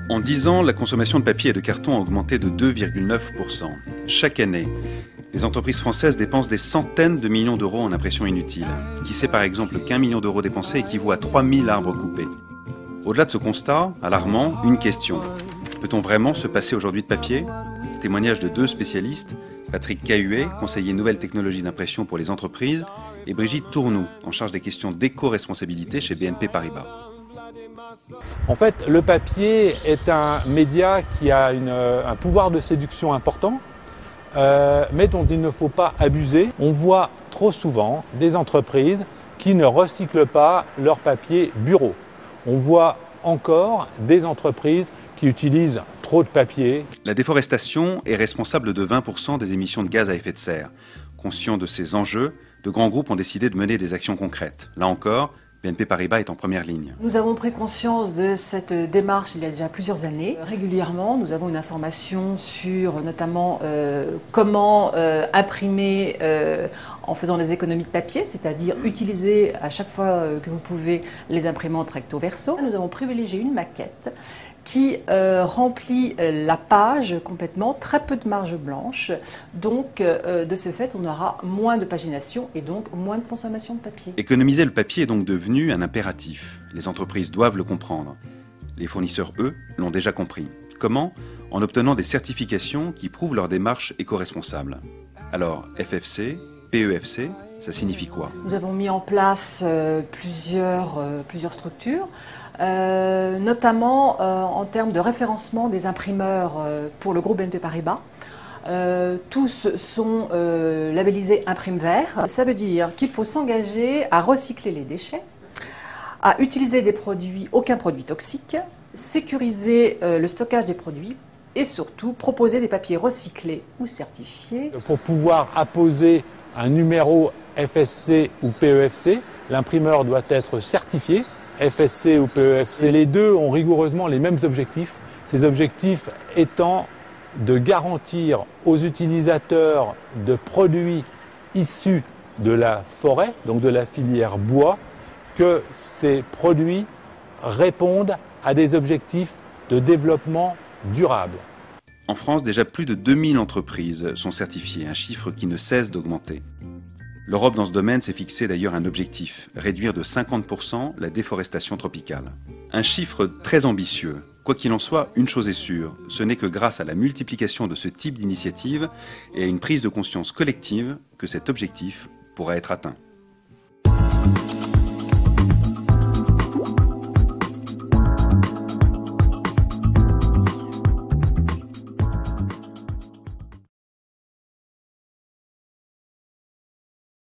En 10 ans, la consommation de papier et de carton a augmenté de 2,9%. Chaque année, les entreprises françaises dépensent des centaines de millions d'euros en impression inutile. Qui sait par exemple qu'1 million d'euros dépensés équivaut à 3000 arbres coupés. Au-delà de ce constat, alarmant, une question. Peut-on vraiment se passer aujourd'hui de papier? Témoignage de 2 spécialistes, Patrick Cahuet, conseiller nouvelles technologies d'impression pour les entreprises, et Brigitte Tournoux, en charge des questions d'éco-responsabilité chez BNP Paribas. En fait, le papier est un média qui a un pouvoir de séduction important, mais dont il ne faut pas abuser. On voit trop souvent des entreprises qui ne recyclent pas leur papier bureau. On voit encore des entreprises qui utilisent trop de papier. La déforestation est responsable de 20% des émissions de gaz à effet de serre. Conscients de ces enjeux, de grands groupes ont décidé de mener des actions concrètes. Là encore, BNP Paribas est en première ligne. Nous avons pris conscience de cette démarche il y a déjà plusieurs années. Régulièrement, nous avons une information sur notamment comment imprimer en faisant des économies de papier, c'est-à-dire utiliser à chaque fois que vous pouvez les imprimantes recto verso. Nous avons privilégié une maquette qui remplit la page complètement, très peu de marge blanche. Donc, de ce fait, on aura moins de pagination et donc moins de consommation de papier. Économiser le papier est donc devenu un impératif. Les entreprises doivent le comprendre. Les fournisseurs, eux, l'ont déjà compris. Comment? En obtenant des certifications qui prouvent leur démarche éco-responsable. Alors, FFC, PEFC, ça signifie quoi? Nous avons mis en place plusieurs structures. Notamment en termes de référencement des imprimeurs pour le groupe BNP Paribas. Tous sont labellisés Imprime Vert. Ça veut dire qu'il faut s'engager à recycler les déchets, à utiliser des produits, aucun produit toxique, sécuriser le stockage des produits et surtout proposer des papiers recyclés ou certifiés. Pour pouvoir apposer un numéro FSC ou PEFC, l'imprimeur doit être certifié. FSC ou PEFC, les deux ont rigoureusement les mêmes objectifs. Ces objectifs étant de garantir aux utilisateurs de produits issus de la forêt, donc de la filière bois, que ces produits répondent à des objectifs de développement durable. En France, déjà plus de 2000 entreprises sont certifiées, un chiffre qui ne cesse d'augmenter. L'Europe, dans ce domaine, s'est fixé d'ailleurs un objectif, réduire de 50% la déforestation tropicale. Un chiffre très ambitieux. Quoi qu'il en soit, une chose est sûre, ce n'est que grâce à la multiplication de ce type d'initiatives et à une prise de conscience collective que cet objectif pourra être atteint.